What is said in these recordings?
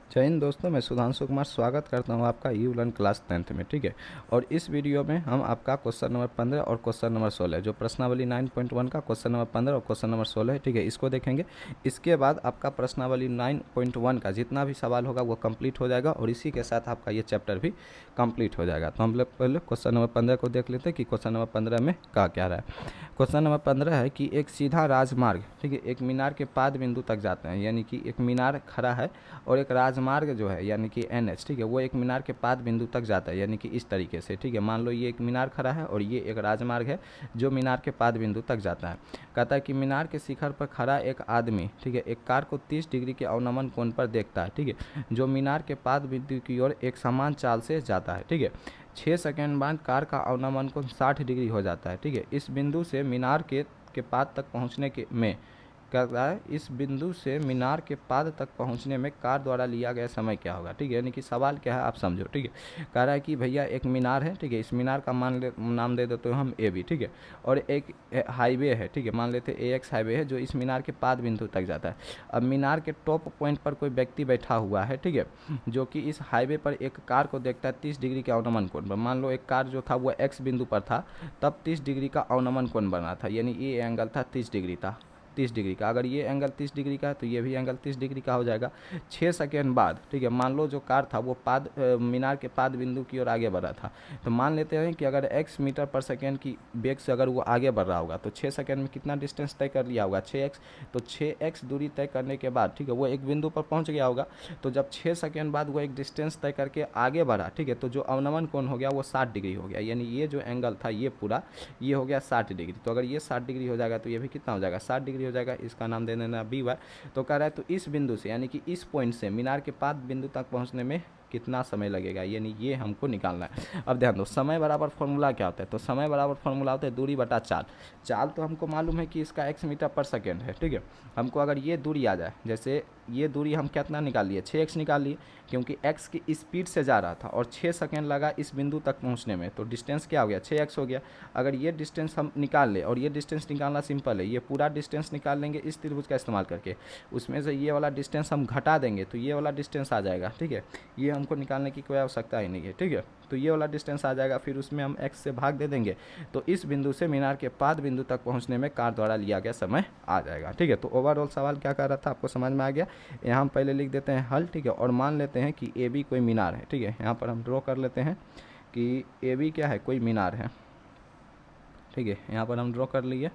जय हिंद दोस्तों, मैं सुधांशु कुमार स्वागत करता हूं आपका यू लर्न क्लास 10th में। ठीक है, और इस वीडियो में हम आपका क्वेश्चन नंबर 15 और क्वेश्चन नंबर 16 जो प्रश्नावली 9.1 का क्वेश्चन नंबर 15 और क्वेश्चन नंबर 16 है, ठीक है, इसको देखेंगे। इसके बाद आपका प्रश्नावली 9.1 का जितना भी सवाल होगा वो कंप्लीट हो जाएगा और इसी के साथ आपका ये चैप्टर भी कंप्लीट हो जाएगा। तो हम लोग पहले क्वेश्चन नंबर 15 को देख लेते हैं कि क्वेश्चन नंबर 15 में क्या रहा है। क्वेश्चन नंबर 15 है कि एक सीधा राजमार्ग, ठीक है, एक मीनार के पाद बिंदु तक जाते हैं, यानी कि एक मीनार खड़ा है और एक राजमार्ग जो है यानी कि NH, ठीक है, वो एक मीनार के पाद बिंदु तक जाता है, यानी कि इस तरीके से। ठीक है, मान लो ये एक मीनार खड़ा है और ये एक राजमार्ग है जो मीनार के पाद बिंदु तक जाता है। कहता है कि मीनार के शिखर पर खड़ा एक आदमी, ठीक है, एक कार को 30 डिग्री के अवनमन कोण पर देखता है, ठीक है, जो मीनार के पाद बिंदु की ओर एक समान चाल से जाता है। ठीक है, 6 सेकेंड बाद कार का अवनमन कोण 60 डिग्री हो जाता है। ठीक है, इस बिंदु से मीनार के पाद तक पहुंचने के में क्या रहा है, इस बिंदु से मीनार के पाद तक पहुंचने में कार द्वारा लिया गया समय क्या होगा। ठीक है, यानी कि सवाल क्या है आप समझो। ठीक है, कह रहा है कि भैया एक मीनार है, ठीक है, इस मीनार का नाम दे देते हो हम AB, ठीक है, और एक हाईवे है, ठीक है, मान लेते हैं AX हाईवे है जो इस मीनार के पाद बिंदु तक जाता है। अब मीनार के टॉप पॉइंट पर कोई व्यक्ति बैठा हुआ है, ठीक है, जो कि इस हाईवे पर एक कार को देखता है 30 डिग्री के अवनमन कोण पर। मान लो एक कार जो था वो X बिंदु पर था, तब 30 डिग्री का अवनमन कोण बना था, यानी ये एंगल था 30 डिग्री था, 30 डिग्री का। अगर ये एंगल 30 डिग्री का है तो ये भी एंगल 30 डिग्री का हो जाएगा। 6 सेकेंड बाद, ठीक है, मान लो जो कार था वो मीनार के पाद बिंदु की ओर आगे बढ़ रहा था। तो मान लेते हैं कि अगर x मीटर पर सेकेंड की वेग से अगर वो आगे बढ़ रहा होगा तो 6 सेकेंड में कितना डिस्टेंस तय कर लिया होगा, 6x। तो 6x दूरी तय करने के बाद, ठीक है, वो एक बिंदु पर पहुंच गया होगा। तो जब 6 सेकेंड बाद वो एक डिस्टेंस तय करके आगे बढ़ा, ठीक है, तो जो अवनमन कोण हो गया वो 60 डिग्री हो गया, यानी ये जो एंगल था ये पूरा ये हो गया 60 डिग्री। तो अगर ये 60 डिग्री हो जाएगा तो ये भी कितना हो जाएगा, 60 डिग्री हो जाएगा। इसका नाम दे देना BY। तो कह रहा है तो इस बिंदु से यानी कि इस पॉइंट से मीनार के पाद बिंदु तक पहुंचने में कितना समय लगेगा, यानी ये हमको निकालना है। अब ध्यान दो, समय बराबर फॉर्मूला क्या होता है। तो समय बराबर फॉर्मूला होता है दूरी बटा चाल। चाल तो हमको मालूम है कि इसका x मीटर पर सेकेंड है, ठीक है। हमको अगर ये दूरी आ जाए, जैसे ये दूरी हम कितना निकाल लिए, 6x निकाल लिए, क्योंकि x की स्पीड से जा रहा था और 6 सेकेंड लगा इस बिंदु तक पहुंचने में, तो डिस्टेंस क्या हो गया, 6x हो गया। अगर ये डिस्टेंस हम निकाल ले, और ये डिस्टेंस निकालना सिंपल है, ये पूरा डिस्टेंस निकाल लेंगे इस त्रिभुज का इस्तेमाल करके, उसमें से ये वाला डिस्टेंस हम घटा देंगे तो ये वाला डिस्टेंस आ जाएगा। ठीक है, ये हमको निकालने की कोई आवश्यकता ही नहीं है। ठीक है, तो ये वाला डिस्टेंस आ जाएगा, फिर उसमें हम x से भाग दे देंगे तो इस बिंदु से मीनार के पाद बिंदु तक पहुंचने में कार द्वारा लिया गया समय आ जाएगा। ठीक है, तो ओवरऑल सवाल क्या कर रहा था आपको समझ में आ गया। यहाँ हम पहले लिख देते हैं हल, ठीक है, और मान लेते हैं कि AB कोई मीनार है। ठीक है, यहाँ पर हम ड्रॉ कर लेते हैं कि AB क्या है, कोई मीनार है। ठीक है, यहाँ पर हम ड्रॉ कर लिए,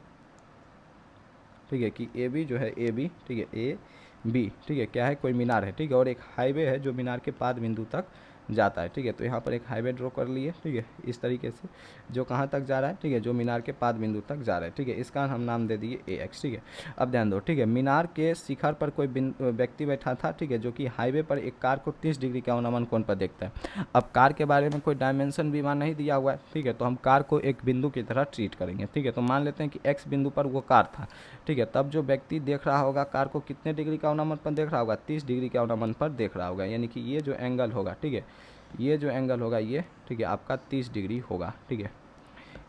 ठीक है, कि AB जो है AB, ठीक है, AB, ठीक है, क्या है, कोई मीनार है। ठीक है, और एक हाईवे है जो मीनार के पाद बिंदु तक जाता है। ठीक है, तो यहाँ पर एक हाईवे ड्रॉ कर लिए, ठीक है, इस तरीके से, जो कहाँ तक जा रहा है, ठीक है, जो मीनार के पाद बिंदु तक जा रहा है। ठीक है, इसका हम नाम दे दिए AX। ठीक है, अब ध्यान दो, ठीक है, मीनार के शिखर पर कोई व्यक्ति बैठा था, ठीक है, जो कि हाईवे पर एक कार को 30 डिग्री के अवनमन कोण पर देखता है। अब कार के बारे में कोई डायमेंशन भी वहाँ नहीं दिया हुआ है, ठीक है, तो हम कार को एक बिंदु की तरह ट्रीट करेंगे। ठीक है, तो मान लेते हैं कि X बिंदु पर वो कार था। ठीक है, तब जो व्यक्ति देख रहा होगा कार को कितने डिग्री का अवनमन पर देख रहा होगा, 30 डिग्री के अवनमन पर देख रहा होगा, यानी कि ये जो एंगल होगा, ठीक है, ये जो एंगल होगा ये, ठीक है, आपका 30 डिग्री होगा। ठीक है,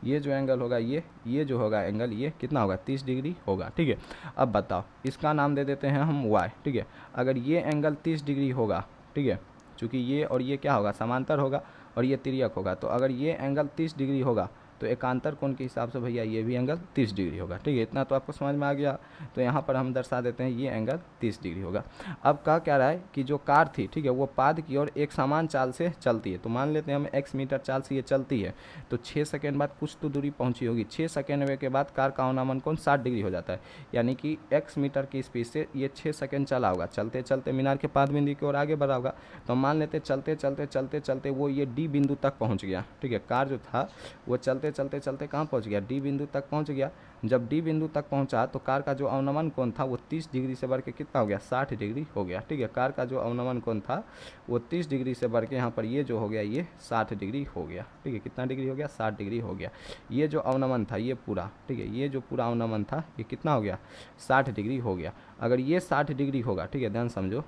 ये जो एंगल होगा ये जो होगा एंगल ये कितना होगा, 30 डिग्री होगा। ठीक है, अब बताओ, इसका नाम दे देते हैं हम Y। ठीक है, अगर ये एंगल 30 डिग्री होगा, ठीक है, चूँकि ये और ये क्या होगा, समांतर होगा और ये तिर्यक होगा, तो अगर ये एंगल 30 डिग्री होगा तो एकांतर कोण के हिसाब से भैया ये भी एंगल 30 डिग्री होगा। ठीक है, इतना तो आपको समझ में आ गया। तो यहाँ पर हम दर्शा देते हैं ये एंगल 30 डिग्री होगा। अब क्या रहा है कि जो कार थी, ठीक है, वो पाद की ओर एक समान चाल से चलती है। तो मान लेते हैं हम x मीटर चाल से ये चलती है, तो 6 सेकेंड बाद कुछ तो दूरी पहुंची होगी। 6 सेकेंड के बाद कार का अवनमन कोण 60 डिग्री हो जाता है, यानी कि x मीटर की स्पीड से ये 6 सेकेंड चला होगा, चलते चलते मीनार के पाद बिंदु की ओर आगे बढ़ा होगा। तो मान लेते चलते चलते चलते चलते वो ये D बिंदु तक पहुँच गया। ठीक है, कार जो था वो चलते चलते चलते कहाँ पहुँच गया, D बिंदु तक पहुँच गया। जब D बिंदु तक पहुँचा तो कार का जो अवनमन कोण था वो 30 डिग्री से बढ़ के कितना हो गया, 60 डिग्री हो गया। ठीक है, कार का जो अवनमन कोण था वो 30 डिग्री से बढ़ के यहाँ पर ये जो हो गया ये 60 डिग्री हो गया। ठीक है, कितना डिग्री हो गया, 60 डिग्री हो गया। ये जो अवनमन था ये पूरा, ठीक है, ये जो पूरा अवनमन था ये कितना हो गया, 60 डिग्री हो गया। अगर ये 60 डिग्री होगा, ठीक है, ध्यान समझो,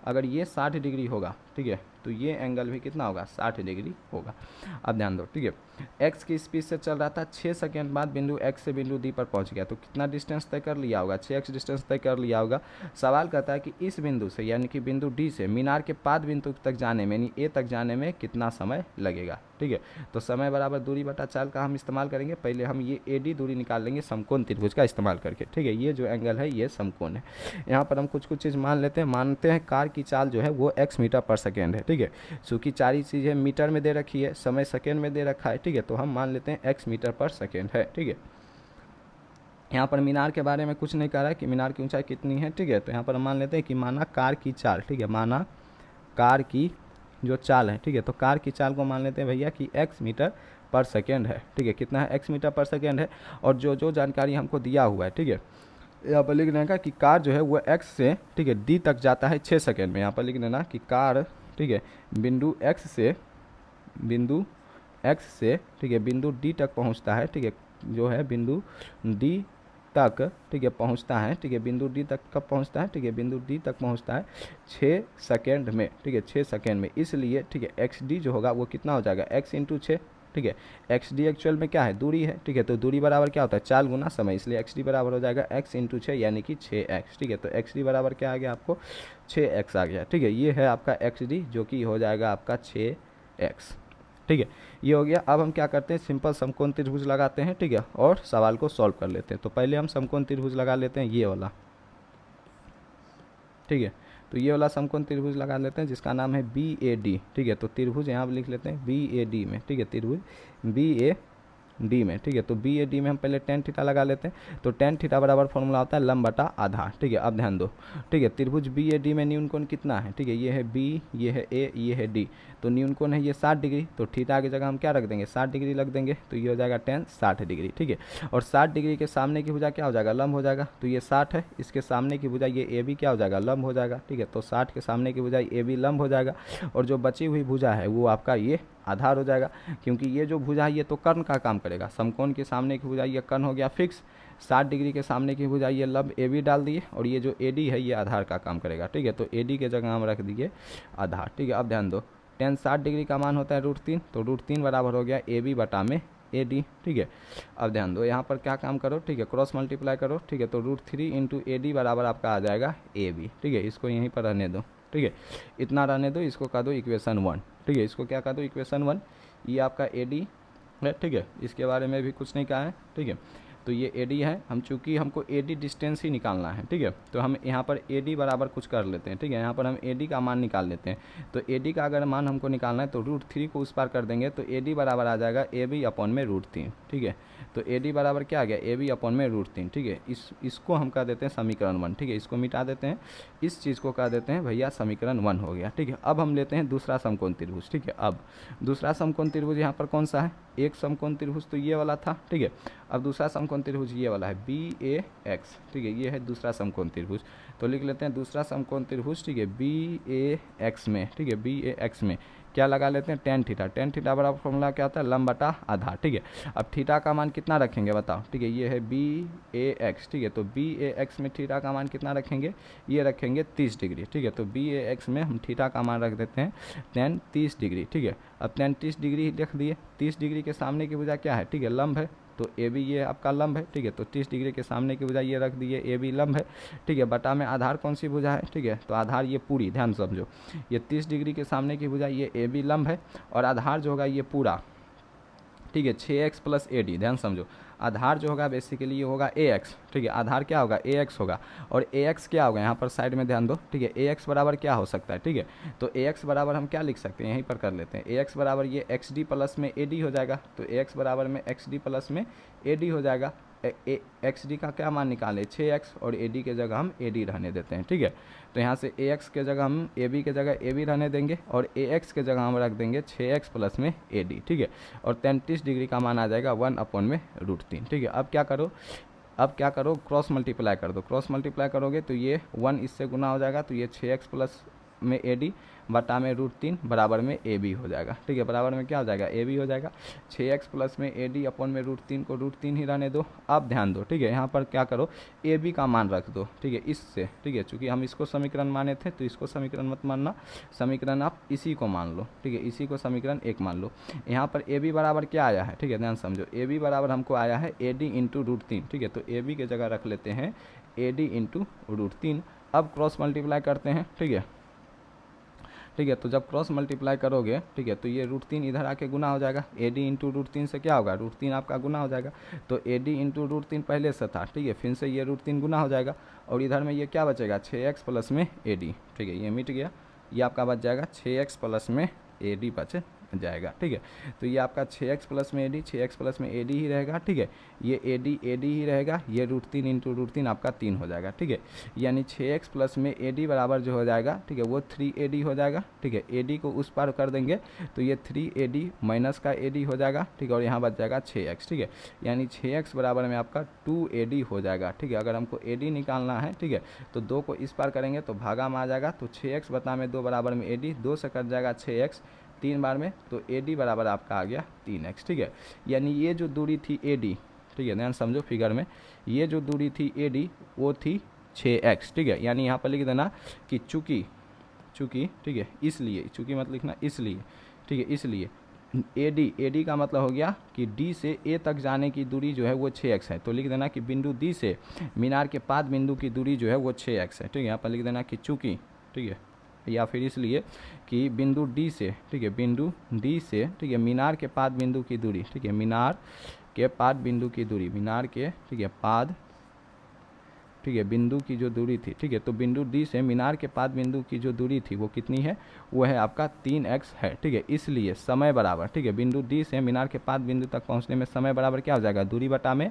अगर ये 60 डिग्री होगा, ठीक है, तो ये एंगल भी कितना होगा, 60 डिग्री होगा। अब ध्यान दो, ठीक है, एक्स की स्पीड से चल रहा था, 6 सेकेंड बाद बिंदु एक्स से बिंदु डी पर पहुंच गया, तो कितना डिस्टेंस तय कर लिया होगा, 6x डिस्टेंस तय कर लिया होगा। सवाल कहता है कि इस बिंदु से यानी कि बिंदु डी से मीनार के पाद बिंदु तक जाने में, यानी ए तक जाने में कितना समय लगेगा, ठीक है। तो समय बराबर दूरी बटा चाल का हम इस्तेमाल करेंगे। पहले हम ये AD दूरी निकाल लेंगे समकोण त्रिभुज का इस्तेमाल करके, ठीक है। ये जो एंगल है ये समकोण है। यहाँ पर हम कुछ चीज़ मानते हैं कार की चाल जो है वो x मीटर पर सेकेंड है, ठीक है। चूँकि सारी चीज़ें मीटर में दे रखी है, समय सेकेंड में दे रखा है, ठीक है, तो हम मान लेते हैं x मीटर पर सेकेंड है, ठीक है। यहाँ पर मीनार के बारे में कुछ नहीं कह रहा है कि मीनार की ऊंचाई कितनी है, ठीक है। तो यहाँ पर हम मान लेते हैं कि माना कार की चाल, ठीक है, माना कार की जो चाल है, ठीक है, तो कार की चाल को मान लेते हैं भैया कि x मीटर पर सेकेंड है, ठीक है। कितना है, x मीटर पर सेकेंड है। और जो जानकारी हमको दिया हुआ है, ठीक है, यहाँ पर लिख देना का कि कार जो है वो x से, ठीक है, d तक जाता है 6 सेकेंड में। यहाँ पर लिख देना कि कार, ठीक है, बिंदु x से, ठीक है, बिंदु d तक पहुँचता है, ठीक है, जो है बिंदु d तक, ठीक है, पहुंचता है, ठीक है, बिंदु डी तक कब पहुंचता है, ठीक है, बिंदु डी तक पहुंचता है 6 सेकेंड में, ठीक है, 6 सेकेंड में। इसलिए, ठीक है, एक्स डी जो होगा वो कितना हो जाएगा, x इंटू 6, ठीक है। एक्स डी एक्चुअल में क्या है, दूरी है, ठीक है, तो दूरी बराबर क्या होता है, चाल गुना समय, इसलिए एक्स डी बराबर हो जाएगा x इंटू 6 यानी कि 6x, ठीक है। तो एक्स डी बराबर क्या आ गया आपको, 6x आ गया, ठीक है। ये है आपका एक्स डी जो कि हो जाएगा आपका 6x, ठीक है। ये हो गया। अब हम क्या करते हैं, सिंपल समकोण त्रिभुज लगाते हैं, ठीक है, और सवाल को सॉल्व कर लेते हैं। तो पहले हम समकोण त्रिभुज लगा लेते हैं, ये वाला, ठीक है। तो ये वाला समकोण त्रिभुज लगा लेते हैं जिसका नाम है BAD, ठीक है। तो त्रिभुज यहाँ पर लिख लेते हैं BAD में, ठीक है, त्रिभुज BAD में, ठीक है। तो BAD में हम पहले tan थीटा लगा लेते हैं। तो tan थीटा बराबर फॉर्मूला होता है लंब बटा आधार, ठीक है। अब ध्यान दो, ठीक है, त्रिभुज BAD में न्यून कोण कितना है, ठीक है, ये है B, ये है A, ये है D। तो न्यून कोण है ये 60 डिग्री, तो थीटा की जगह हम क्या रख देंगे, 60 डिग्री रख देंगे। तो ये हो जाएगा tan 60 डिग्री, ठीक है। और 60 डिग्री के सामने की भुजा क्या हो जाएगा, लंब हो जाएगा। तो ये 60 है, इसके सामने की भुजा ये AB क्या हो जाएगा, लंब हो जाएगा, ठीक है। तो 60 के सामने की भुजा AB लंब हो जाएगा। और जो बची हुई भुजा है वो आपका ये आधार हो जाएगा, क्योंकि ये जो भुजा है ये तो कर्ण का काम करेगा। समकोण के सामने की भुजा ये कर्ण हो गया फिक्स, 60 डिग्री के सामने की भुजा ये लंब AB डाल दिए, और ये जो AD है ये आधार का काम करेगा, ठीक है। तो AD के जगह हम रख दिए आधार, ठीक है। अब ध्यान दो, tan 60 डिग्री का मान होता है √3, तो √3 बराबर हो गया AB बटा में AD, ठीक है। अब ध्यान दो, यहाँ पर क्या काम करो, ठीक है, क्रॉस मल्टीप्लाई करो, ठीक है। तो √3 इंटू AD बराबर आपका आ जाएगा AB, ठीक है। इसको यहीं पर रहने दो, ठीक है, इतना रहने दो, इसको कह दो इक्वेशन 1, ठीक है। इसको क्या कह दो, इक्वेशन 1। ये आपका AD है, ठीक है, इसके बारे में भी कुछ नहीं कहा है, ठीक है। तो ये AD है, हम चूँकि हमको AD डिस्टेंस ही निकालना है, ठीक है, तो हम यहाँ पर AD बराबर कुछ कर लेते हैं, ठीक है। यहाँ पर हम AD का मान निकाल लेते हैं। तो AD का अगर मान हमको निकालना है तो √3 को उस पार कर देंगे, तो AD बराबर आ जाएगा AB अपॉन में √3, ठीक है। तो AD बराबर क्या आ गया, AB अपॉन में √3, ठीक है। इसको हम कह देते हैं समीकरण 1, ठीक है। इसको मिटा देते हैं, इस चीज़ को कह देते हैं भैया समीकरण 1 हो गया, ठीक है। अब हम लेते हैं दूसरा समकोण त्रिभुज, ठीक है। अब दूसरा समकोण त्रिभुज यहाँ पर कौन सा है, एक समकोण त्रिभुज तो ये वाला था, ठीक है। अब दूसरा समकोण त्रिभुज ये वाला है BAX, ठीक है, ये है दूसरा समकोण त्रिभुज। तो लिख लेते हैं दूसरा समकोण त्रिभुज, ठीक है, BAX में, ठीक है, BAX में क्या लगा लेते हैं, tan थीटा। tan थीटा बराबर फॉर्मूला क्या होता है, लंब बटा आधार, ठीक है। अब थीटा का मान कितना रखेंगे बताओ, ठीक है, ये है BAX, ठीक है। तो BAX में थीटा का मान कितना रखेंगे, ये रखेंगे 30 डिग्री, ठीक है। तो BAX में हम थीटा का मान रख देते हैं tan 30 डिग्री, ठीक है। अब tan 30 डिग्री लिख दिए, 30 डिग्री के सामने की भुजा क्या है, ठीक है, लंब है, तो AB ये आपका लंब है, ठीक है। तो 30 डिग्री के सामने की भुजा ये रख दिए, AB लंब है, ठीक है। बटा में आधार कौन सी भुजा है, ठीक है, तो आधार ये पूरी, ध्यान समझो, ये 30 डिग्री के सामने की भुजा ये AB लंब है, और आधार जो होगा ये पूरा, ठीक है, 6x प्लस AD, ध्यान समझो। आधार जो होगा बेसिकली ये होगा AX, ठीक है। आधार क्या होगा, AX होगा, और AX क्या होगा, यहाँ पर साइड में ध्यान दो, ठीक है। AX बराबर क्या हो सकता है, ठीक है। तो AX बराबर हम क्या लिख सकते हैं, यहीं पर कर लेते हैं। AX बराबर ये XD प्लस में AD हो जाएगा, तो AX बराबर में XD प्लस में AD हो जाएगा। XD का क्या मान निकालें, 6x, और AD के जगह हम AD रहने देते हैं, ठीक है। तो यहाँ से AX के जगह हम AB के जगह AB रहने देंगे, और AX के जगह हम रख देंगे 6x प्लस में AD, ठीक है। और 33 डिग्री का मान आ जाएगा 1 अपॉन में √3, ठीक है। अब क्या करो, क्रॉस मल्टीप्लाई कर दो। क्रॉस मल्टीप्लाई करोगे तो ये 1 इससे गुना हो जाएगा, तो ये 6x प्लस में AD बटा में √3 बराबर में AB हो जाएगा। ठीक है, बराबर में क्या हो जाएगा, AB हो जाएगा। 6x प्लस में AD अपन में √3 को √3 ही रहने दो। अब ध्यान दो, ठीक है, यहाँ पर क्या करो, AB का मान रख दो। ठीक है, इससे, ठीक है, चूंकि हम इसको समीकरण माने थे तो इसको समीकरण मत मानना, समीकरण आप इसी को मान लो। ठीक है, इसी को समीकरण 1 मान लो। यहाँ पर AB बराबर क्या आया है, ठीक है, ध्यान समझो, AB बराबर हमको आया है AD इंटू √3। ठीक है, तो AB की जगह रख लेते हैं AD इंटू √3। अब क्रॉस मल्टीप्लाई करते हैं। ठीक है, ठीक है, तो जब क्रॉस मल्टीप्लाई करोगे, ठीक है, तो ये √3 इधर आके गुना हो जाएगा। AD इंटू √3 से क्या होगा, √3 आपका गुना हो जाएगा। तो AD इंटू √3 पहले से था, ठीक है, फिर से ये √3 गुना हो जाएगा और इधर में ये क्या बचेगा, 6x प्लस में AD। ठीक है, ये मिट गया, ये आपका बच जाएगा 6x प्लस में AD बच जाएगा। ठीक है, तो ये आपका 6x प्लस में AD, 6x प्लस में AD ही रहेगा। ठीक है, ये AD ही रहेगा, ये √3 इंटू √3 आपका 3 हो जाएगा। ठीक है, यानी 6x प्लस में AD बराबर जो हो जाएगा, ठीक है, वो 3AD हो जाएगा। ठीक है, AD को उस पार कर देंगे तो ये 3AD माइनस का AD हो जाएगा। ठीक है, और यहाँ बच जाएगा 6x। ठीक है, यानी 6x बराबर में आपका 2AD हो जाएगा। ठीक है, अगर हमको AD निकालना है, ठीक है, तो 2 को इस पार करेंगे तो भागा में आ जाएगा, तो 6x बता में 2 बराबर में AD, 2 से कट जाएगा 6x 3 बार में, तो AD बराबर आपका आ गया 3x। ठीक है, यानी ये जो दूरी थी AD, ठीक है, ध्यान समझो फिगर में, ये जो दूरी थी AD वो थी 6x। ठीक है, यानी यहाँ पर लिख देना कि चूँकि, ठीक है, इसलिए, चूँकि मत लिखना, इसलिए, ठीक है, इसलिए AD का मतलब हो गया कि D से A तक जाने की दूरी जो है वो 6x है। तो लिख देना कि बिंदु D से मीनार के पाद बिंदु की दूरी जो है वो 6x है। ठीक है, यहाँ पर लिख देना कि चूँकि, ठीक है, या फिर इसलिए कि बिंदु D से, ठीक है, बिंदु D से, ठीक है, मीनार के पाद बिंदु की दूरी, ठीक है, मीनार के पाद बिंदु की दूरी, मीनार के, ठीक है, पाद, ठीक है, बिंदु की जो दूरी थी, ठीक है, तो बिंदु D से मीनार के पाद बिंदु की जो दूरी थी वो कितनी है, वो है आपका 3x है। ठीक है, इसलिए समय बराबर, ठीक है, बिंदु D से मीनार के पाद बिंदु तक पहुंचने में समय बराबर क्या हो जाएगा, दूरी बटा में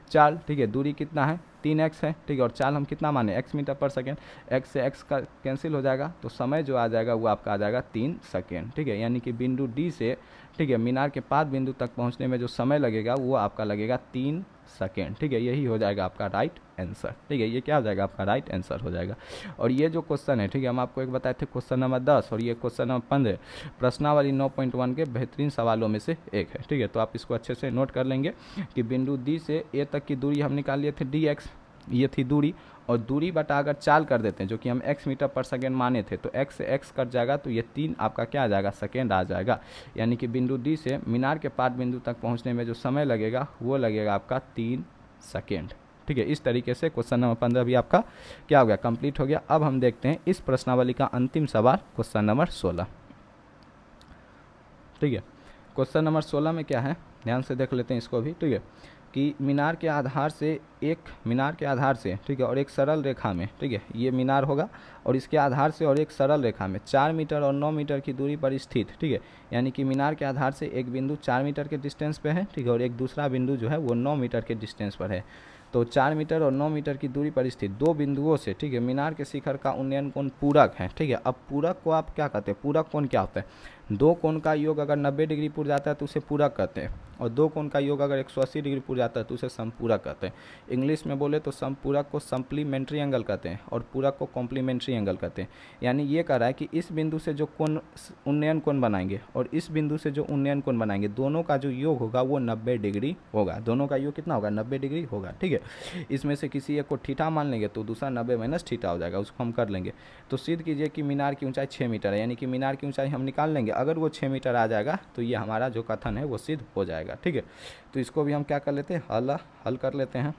चाल। ठीक है, दूरी कितना है, 3x है। ठीक है, और चाल हम कितना माने, x मीटर पर सेकेंड, x से x का कैंसिल हो जाएगा, तो समय जो आ जाएगा वो आपका आ जाएगा 3 सेकेंड। ठीक है, यानी कि बिंदु D से, ठीक है, मीनार के पाद बिंदु तक पहुंचने में जो समय लगेगा वो आपका लगेगा 3 सेकेंड। ठीक है, यही हो जाएगा आपका राइट आंसर। ठीक है, ये क्या हो जाएगा, आपका राइट आंसर हो जाएगा। और ये जो क्वेश्चन है, ठीक है, हम आपको एक बताए थे क्वेश्चन नंबर 10 और ये क्वेश्चन नंबर 15 प्रश्नावली 9.1 के बेहतरीन सवालों में से एक है। ठीक है, तो आप इसको अच्छे से नोट कर लेंगे कि बिंदु D से A तक की दूरी हम निकाल लिए थे dx, ये थी दूरी, और दूरी बटा अगर चाल कर देते हैं जो कि हम x मीटर पर सेकेंड माने थे, तो x से x कट जाएगा तो ये 3 आपका क्या आ जाएगा, सेकेंड आ जाएगा। यानी कि बिंदु D से मीनार के पाद बिंदु तक पहुंचने में जो समय लगेगा वो लगेगा आपका 3 सेकेंड। ठीक है, इस तरीके से क्वेश्चन नंबर 15 भी आपका क्या हो गया, कंप्लीट हो गया। अब हम देखते हैं इस प्रश्नावली का अंतिम सवाल, क्वेश्चन नंबर 16। ठीक है, क्वेश्चन नंबर 16 में क्या है, ध्यान से देख लेते हैं इसको भी। ठीक है, कि मीनार के आधार से, ठीक है, और एक सरल रेखा में, ठीक है, ये मीनार होगा और इसके आधार से और एक सरल रेखा में 4 मीटर और 9 मीटर की दूरी पर स्थित, ठीक है, यानी कि मीनार के आधार से एक बिंदु 4 मीटर के डिस्टेंस पे है, ठीक है, और एक दूसरा बिंदु जो है वो 9 मीटर के डिस्टेंस पर है। तो 4 मीटर और 9 मीटर की दूरी पर स्थित दो बिंदुओं से, ठीक है, मीनार के शिखर का उन्नयन कोण पूरक है। ठीक है, अब पूरक को आप क्या कहते हैं, पूरक कोण क्या होता है, दो कोण का योग अगर 90 डिग्री पुर जाता है तो उसे पूरक कहते हैं, और दो कोण का योग अगर 180 डिग्री पुर जाता है तो उसे समपूरक कहते हैं। इंग्लिश में बोले तो समपूरक को सप्लीमेंट्री एंगल कहते हैं और पूरक को कॉम्प्लीमेंट्री एंगल कहते हैं। यानी ये कह रहा है कि इस बिंदु से जो कोण उन्नयन कोण बनाएंगे और इस बिंदु से जो उन्नयन कोण बनाएंगे, दोनों का जो योग होगा वो 90 डिग्री होगा। दोनों का योग कितना होगा, 90 डिग्री होगा। ठीक है, इसमें से किसी एक को थीटा मान लेंगे तो दूसरा 90 माइनस थीटा हो जाएगा, उसको हम कर लेंगे। तो सिद्ध कीजिए कि मीनार की ऊंचाई 6 मीटर है, यानी कि मीनार की ऊंचाई हम निकाल लेंगे, अगर वो 6 मीटर आ जाएगा तो ये हमारा जो कथन है वो सिद्ध हो जाएगा। ठीक है, तो इसको भी हम क्या कर लेते हैं, हल कर लेते हैं।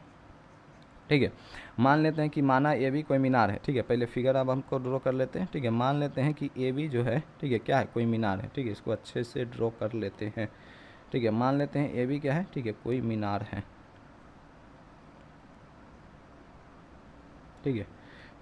ठीक है, मान लेते हैं कि माना ए बी कोई मीनार है। ठीक है, पहले फिगर अब हमको ड्रॉ कर लेते हैं। ठीक है, मान लेते हैं कि ए बी जो है, ठीक है, क्या है, कोई मीनार है। ठीक है, इसको अच्छे से ड्रॉ कर लेते हैं। ठीक है, मान लेते हैं ए बी क्या है, ठीक है, कोई मीनार है। ठीक है,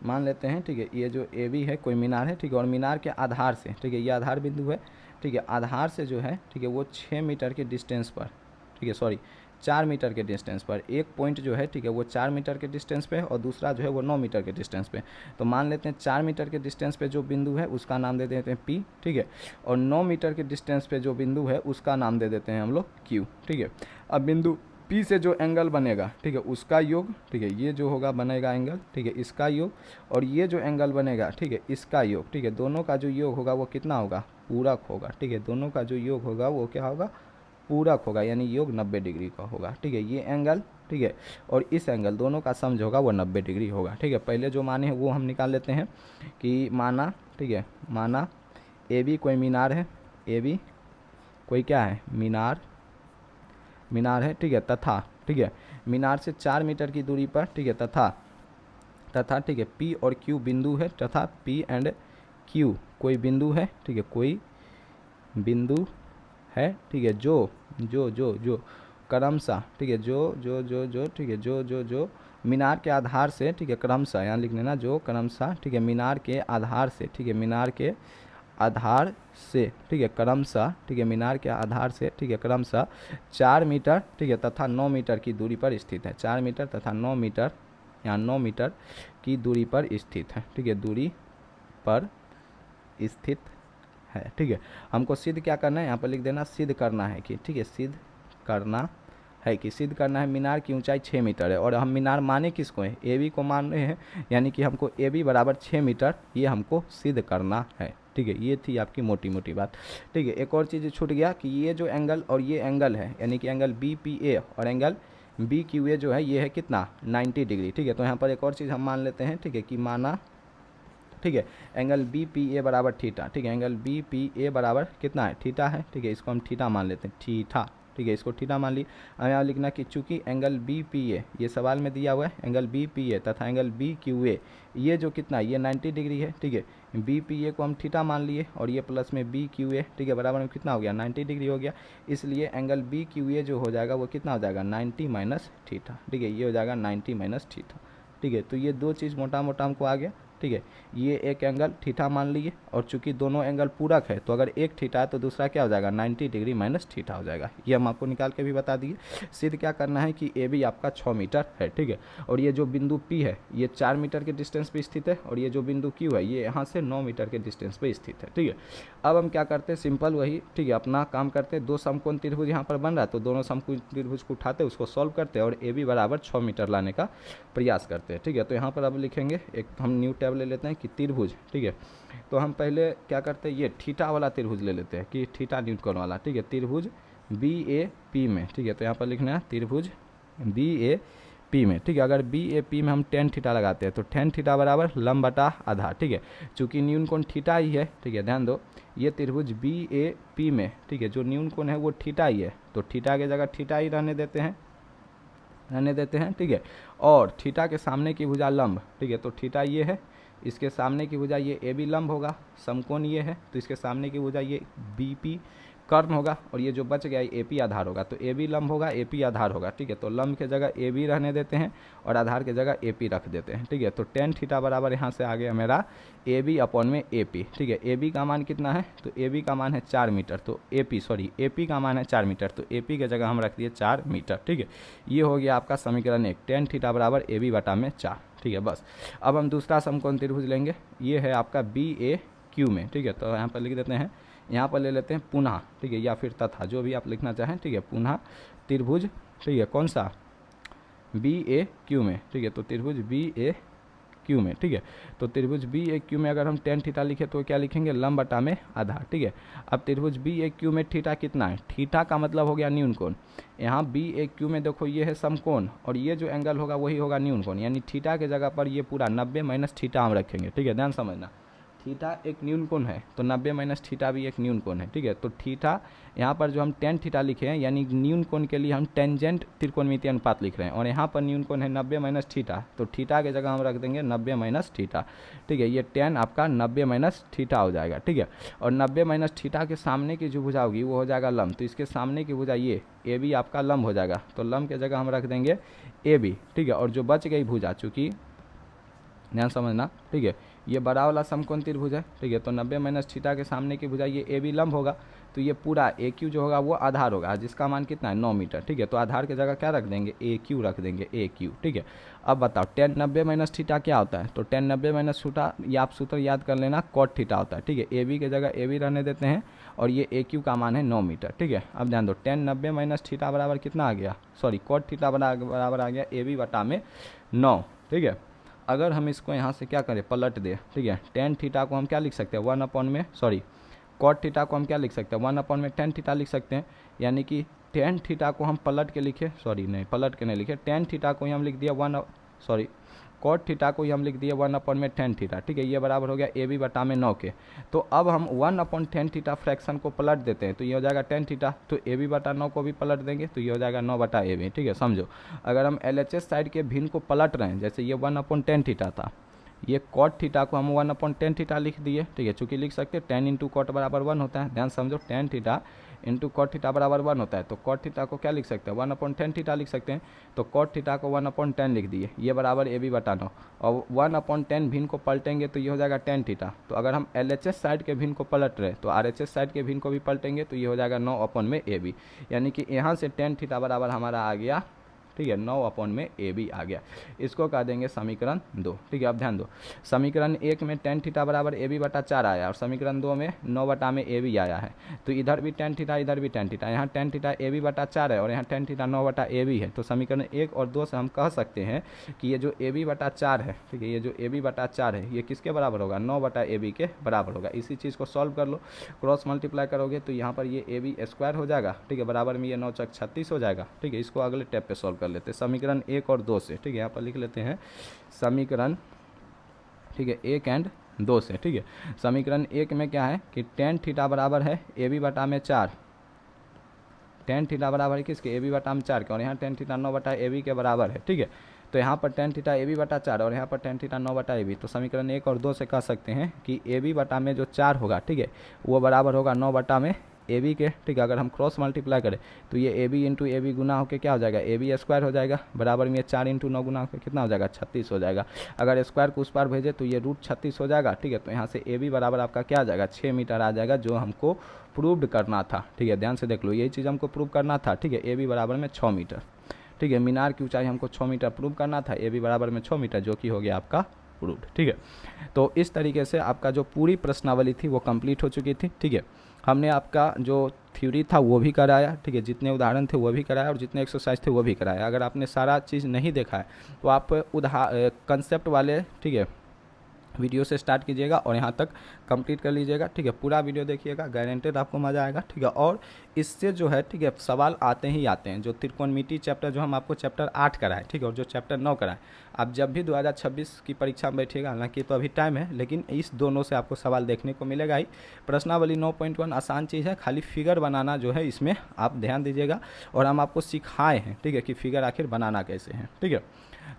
मान लेते हैं, ठीक है, ये जो ए बी है कोई मीनार है। ठीक है, और मीनार के आधार से, ठीक है, ये आधार बिंदु है। ठीक है, आधार से जो है, ठीक है, वो 6 मीटर के डिस्टेंस पर, ठीक है, सॉरी 4 मीटर के डिस्टेंस पर एक पॉइंट जो है, ठीक है, वो 4 मीटर के डिस्टेंस पे और दूसरा जो है वो 9 मीटर के डिस्टेंस पे। तो मान लेते हैं 4 मीटर के डिस्टेंस पे जो बिंदु है उसका नाम दे देते हैं P। ठीक है, और 9 मीटर के डिस्टेंस पे जो बिंदु है उसका नाम दे देते हैं हम लोग Q। ठीक है, अब बिंदु पी से जो एंगल बनेगा, ठीक है, उसका योग, ठीक है, ये जो होगा बनेगा एंगल, ठीक है, इसका योग, और ये जो एंगल बनेगा, ठीक है, इसका योग, ठीक है, दोनों का जो योग होगा वो कितना होगा, पूरक होगा, ठीक है, दोनों का जो योग होगा वो क्या होगा, पूरक होगा, यानी योग 90 डिग्री का होगा, ठीक है, ये एंगल, ठीक है, और इस एंगल दोनों का सम जो होगा वो 90 डिग्री होगा, ठीक है। पहले जो माने हैं वो हम निकाल लेते हैं कि माना, ठीक है, माना ए बी कोई मीनार है, ए बी कोई क्या है, मीनार है, ठीक है, तथा, ठीक है, मीनार से 4 मीटर की दूरी पर, ठीक है, तथा ठीक है, पी और क्यू बिंदु है, तथा पी एंड क्यू कोई बिंदु है, ठीक है, कोई बिंदु है, ठीक है, जो क्रमशः, ठीक है, जो ठीक है, जो मीनार के आधार से, ठीक है, क्रमशः यहाँ लिख लेना, जो क्रमशः, ठीक है, मीनार के आधार से, ठीक है, मीनार के आधार से, ठीक है, क्रमशः, ठीक है, मीनार के आधार से, ठीक है, क्रमशः 4 मीटर, ठीक है, तथा 9 मीटर की दूरी पर स्थित है, 4 मीटर तथा 9 मीटर, यहाँ 9 मीटर की दूरी पर स्थित है, ठीक है, दूरी पर स्थित है, ठीक है। हमको सिद्ध क्या करना है, यहाँ पर लिख देना, सिद्ध करना है कि, ठीक है, सिद्ध करना है कि, सिद्ध करना है मीनार की ऊंचाई 6 मीटर है, और हम मीनार माने किसको है, ए बी को मान रहे हैं, यानी कि हमको ए बी बराबर 6 मीटर ये हमको सिद्ध करना है, ठीक है। ये थी आपकी मोटी मोटी बात, ठीक है। एक और चीज़ छूट गया कि ये जो एंगल और ये एंगल है, यानी कि एंगल बी पी ए और एंगल बी क्यू ए जो है ये है कितना, 90 डिग्री, ठीक है। तो यहाँ पर एक और चीज़ हम मान लेते हैं, ठीक है, कि माना, ठीक है, एंगल बी पी ए बराबर थीटा, ठीक है, एंगल बी पी ए बराबर कितना है, थीटा है, ठीक है, इसको हम थीटा मान लेते हैं, थीटा, ठीक है, इसको थीटा मान ली। अब यहाँ लिखना कि चूंकि एंगल बी पी ए ये सवाल में दिया हुआ है, एंगल बी पी ए तथा एंगल बी क्यू ए ये जो कितना है, ये 90 डिग्री है, ठीक है, बी पी ए को हम थीटा मान लिए और ये प्लस में बी क्यू ए, ठीक है, बराबर में कितना हो गया, 90 डिग्री हो गया, इसलिए एंगल बी क्यू ए जो हो जाएगा वो कितना हो जाएगा, 90 माइनस थीटा, ठीक है, ये हो जाएगा 90 माइनस थीटा, ठीक है। तो ये दो चीज़ मोटा मोटा हमको आ गया, ठीक है, ये एक एंगल थीटा मान लिए, और चूंकि दोनों एंगल पूरक है तो अगर एक थीटा है तो दूसरा क्या हो जाएगा, 90 डिग्री माइनस थीटा हो जाएगा, ये हम आपको निकाल के भी बता दिए। सिद्ध क्या करना है कि ए बी आपका 6 मीटर है, ठीक है, और ये जो बिंदु पी है ये 4 मीटर के डिस्टेंस पे स्थित है, और ये जो बिंदु क्यू है ये यहाँ से 9 मीटर के डिस्टेंस पे स्थित है, ठीक है। अब हम क्या करते हैं, सिंपल वही, ठीक है, अपना काम करते हैं, दो समकोण त्रिभुज यहाँ पर बन रहा है तो दोनों समकोण त्रिभुज को उठाते उसको सॉल्व करते हैं और ए बी बराबर 6 मीटर लाने का प्रयास करते हैं, ठीक है। तो यहाँ पर अब लिखेंगे, एक हम न्यू टैब ले लेते हैं कि त्रिभुज, ठीक है, तो हम पहले क्या करते हैं, ये थीटा वाला त्रिभुज ले लेते हैं कि थीटा न्यूटन वाला, ठीक है, त्रिभुज बी ए पी में, ठीक है, तो यहाँ पर लिखना है त्रिभुज बी ए पी में, ठीक है, अगर बी ए पी में हम tan थीटा लगाते हैं तो tan थीटा बराबर लंब बटा आधा, ठीक है, चूंकि न्यून कोण थीटा ही है, ठीक है, ध्यान दो, ये त्रिभुज बी ए पी में, ठीक है, जो न्यून कोण है वो थीटा ही है, तो थीटा की जगह थीटा ही रहने देते हैं, ठीक है, और थीटा के सामने की भुजा लंब, ठीक है, तो थीटा ये है, इसके सामने की भुजा ये ए बी लंब होगा, समकोण ये है तो इसके सामने की भुजा ये बी पी कर्ण होगा, और ये जो बच गया ए पी आधार होगा, तो ए बी लंब होगा, ए पी आधार होगा, ठीक है, तो लंब के जगह ए बी रहने देते हैं और आधार के जगह ए पी रख देते हैं, ठीक है। तो tan थीटा बराबर यहाँ से आ गया मेरा ए बी अपॉन में ए पी, ठीक है, ए बी का मान कितना है, तो ए बी का मान है 4 मीटर, तो ए पी का मान है 4 मीटर, तो ए पी के जगह हम रख दिए 4 मीटर, ठीक है। ये हो गया आपका समीकरण 1, tan थीटा बराबर ए बी बटा में 4, ठीक है, बस। अब हम दूसरा समकोण त्रिभुज लेंगे, ये है आपका बी ए क्यू में, ठीक है, तो यहाँ पर लिख देते हैं, यहाँ पर ले लेते हैं पुनः, ठीक है, या फिर तथा जो भी आप लिखना चाहें, ठीक है, पुनः त्रिभुज, ठीक है, कौन सा, बी ए क्यू में, ठीक है, तो त्रिभुज बी ए क्यू में, ठीक है, तो त्रिभुज बी ए क्यू में अगर हम tan थीटा लिखे तो क्या लिखेंगे, लंब बटा में आधा, ठीक है। अब त्रिभुज बी ए क्यू में थीटा कितना है, थीटा का मतलब हो गया न्यून कोण, यहाँ बी ए क्यू में देखो ये है समकोण और ये जो एंगल होगा वही होगा न्यून कोण, यानी थीटा के जगह पर ये पूरा 90 माइनस थीटा हम रखेंगे, ठीक है, ध्यान समझना, थीटा एक न्यून कोण है तो 90 माइनस थीटा भी एक न्यून कोण है, ठीक है। तो थीटा यहाँ पर जो हम tan थीटा लिखे हैं यानी न्यून कोण के लिए हम टेंजेंट त्रिकोणमितीय अनुपात लिख रहे हैं, और यहाँ पर न्यून कोण है 90 माइनस थीटा, तो थीटा के जगह हम रख देंगे 90 माइनस थीटा, ठीक है, ये tan आपका 90 माइनस थीटा हो जाएगा, ठीक है। और 90 माइनस थीटा के सामने की जो भुजा होगी वो हो जाएगा लंब, तो इसके सामने की भुजा ये ए बी आपका लंब हो जाएगा, तो लंब के जगह हम रख देंगे ए बी, ठीक है। और जो बच गई भुजा, चूँकि ध्यान समझना, ठीक है, ये बड़ा वाला समकोण त्रिभुज है, ठीक है। तो 90 माइनस थीटा के सामने की भुजा ये ए बी लंब होगा, तो ये पूरा ए क्यू जो होगा वो आधार होगा, जिसका मान कितना है 9 मीटर, ठीक है। तो आधार की जगह क्या रख देंगे, ए क्यू रख देंगे, ए क्यू, ठीक है। अब बताओ tan 90 माइनस थीटा क्या होता है, तो tan 90 माइनस थीटा, ये आप सूत्र याद कर लेना, cot थीटा होता है, ठीक है। ए बी की जगह ए बी रहने देते हैं और ये ए क्यू का मान है 9 मीटर, ठीक है। अब ध्यान दो tan 90 माइनस थीटा बराबर कितना आ गया, सॉरी cot थीटा बराबर आ गया ए बी बटा में 9, ठीक है। अगर हम इसको यहाँ से क्या करें, पलट दे, ठीक है। tan थीटा को हम क्या लिख सकते हैं, 1 अपॉन में, सॉरी cot थीटा को हम क्या लिख सकते हैं, 1 अपॉन में tan थीटा लिख सकते हैं, यानी कि tan थीटा को हम पलट के लिखे, सॉरी नहीं पलट के नहीं लिखे, tan थीटा को ही हम लिख दिया cot थीटा को ही हम लिख दिया 1 अपॉन में tan थीटा, ठीक है। ये बराबर हो गया ए बी बटा में 9 के। तो अब हम 1 अपॉन tan थीटा फ्रैक्शन को पलट देते हैं, तो ये हो जाएगा tan थीटा, तो ए बी बटा 9 को भी पलट देंगे, तो ये हो जाएगा 9 बटा ए बी, ठीक है। समझो, अगर हम LHS साइड के भिन्न को पलट रहे हैं, जैसे ये 1 अपॉन tan थीटा था, ये cot थीटा को हम 1 अपॉन tan थीटा लिख दिए, ठीक है। चूँकि लिख सकते हैं tan इंटू cot बराबर 1 होता है, ध्यान समझो, tan theta into cot theta बराबर 1 होता है, तो cot थीटा को क्या लिख सकते हैं, 1 अपॉन tan थीटा लिख सकते हैं, तो cot थीटा को 1 अपॉन tan लिख दिए, ये बराबर ए बी बटा 9, और 1 अपॉन tan भिन्न को पलटेंगे तो ये हो जाएगा tan थीटा। तो अगर हम LHS साइड के भिन्न को पलट रहे तो RHS साइड के भिन्न को भी पलटेंगे तो ये हो जाएगा 9 अपॉन में ए बी, यानी कि यहाँ से tan थीटा बराबर हमारा आ गया, ठीक है, 9 अपॉन में ए बी आ गया। इसको कह देंगे समीकरण 2, ठीक है। अब ध्यान दो, समीकरण 1 में tan थीटा बराबर ए बी बटा 4 आया और समीकरण 2 में 9 बटा में ए बी आया है, तो इधर भी tan थीटा इधर भी tan थीटा, यहाँ tan थीटा ए बी बटा 4 है और यहाँ tan थीटा 9 बटा ए बी है। तो समीकरण 1 और 2 से हम कह सकते हैं कि ये जो ए बी बटा 4 है, ठीक है, ये जो ए बी बटा 4 है ये किसके बराबर होगा, 9 बटा ए बी के बराबर होगा। इसी चीज़ को सॉल्व कर लो, क्रॉस मल्टीप्लाई करोगे तो यहाँ पर ये ए बी स्क्वायर हो जाएगा, ठीक है, बराबर में ये 9 चक 36 हो जाएगा, ठीक है। इसको अगले स्टेप पे सॉल्व कर लेते हैं समीकरण 1 और 2 से, ठीक है। यहाँ पर लिख लेते हैं समीकरण, ठीक है, 1 एंड 2 से, ठीक है। समीकरण 1 में क्या है कि tan थीटा बराबर है ए बी बटा में 4, tan थीटा बराबर है किसके, ए बी बटा में 4 के, और यहाँ tan थीटा 9 बटा ए बी के बराबर है, ठीक है। तो यहाँ पर tan थीटा ए बी बटा 4 और यहाँ पर tan थीटा 9 बटा ए बी, तो समीकरण 1 और 2 से कह सकते हैं कि ए बी बटा में जो 4 होगा, ठीक है, वो बराबर होगा 9 बटा में ए बी के, ठीक है। अगर हम क्रॉस मल्टीप्लाई करें तो ये A B into A B गुना होकर क्या हो जाएगा, ए बी स्क्वायर हो जाएगा, बराबर में 4 इंटू 9 गुना होकर कितना हो जाएगा, 36 हो जाएगा। अगर स्क्वायर को उस पार भेजे तो ये रूट 36 हो जाएगा, ठीक है। तो यहाँ से ए बी बराबर आपका क्या आ जाएगा, 6 मीटर आ जाएगा, जो हमको प्रूव्ड करना था, ठीक है। ध्यान से देख लो, यही चीज़ हमको प्रूव करना था, ठीक है। ए बी बराबर में 6 मीटर, ठीक है। मीनार की ऊंचाई हमको 6 मीटर प्रूव करना था, ए बी बराबर में 6 मीटर, जो कि हो गया आपका प्रूव्ड, ठीक है। तो इस तरीके से आपका जो पूरी प्रश्नावली थी वो कंप्लीट हो चुकी थी, ठीक है। हमने आपका जो थ्योरी था वो भी कराया, ठीक है, जितने उदाहरण थे वो भी कराया और जितने एक्सरसाइज थे वो भी कराया। अगर आपने सारा चीज़ नहीं देखा है तो आप कंसेप्ट वाले, ठीक है, वीडियो से स्टार्ट कीजिएगा और यहाँ तक कंप्लीट कर लीजिएगा, ठीक है। पूरा वीडियो देखिएगा, गारंटेड आपको मज़ा आएगा, ठीक है। और इससे जो है, ठीक है, सवाल आते ही आते हैं। जो त्रिकोणमिति चैप्टर जो हम आपको चैप्टर 8 कराए, ठीक है, और जो चैप्टर 9 कराए, आप जब भी 2026 की परीक्षा में बैठिएगा, हालांकि तो अभी टाइम है, लेकिन इस दोनों से आपको सवाल देखने को मिलेगा ही। प्रश्नावली 9.1 आसान चीज़ है, खाली फिगर बनाना जो है इसमें आप ध्यान दीजिएगा, और हम आपको सिखाए हैं, ठीक है, कि फिगर आखिर बनाना कैसे है, ठीक है।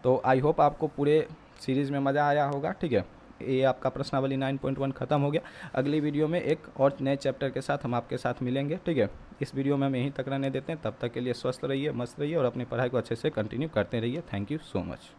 तो आई होप आपको पूरे सीरीज़ में मज़ा आया होगा, ठीक है। ये आपका प्रश्नावली 9.1 खत्म हो गया। अगली वीडियो में एक और नए चैप्टर के साथ हम आपके साथ मिलेंगे, ठीक है। इस वीडियो में हम यहीं तक रहने देते हैं, तब तक के लिए स्वस्थ रहिए, मस्त रहिए और अपनी पढ़ाई को अच्छे से कंटिन्यू करते रहिए। Thank you so much.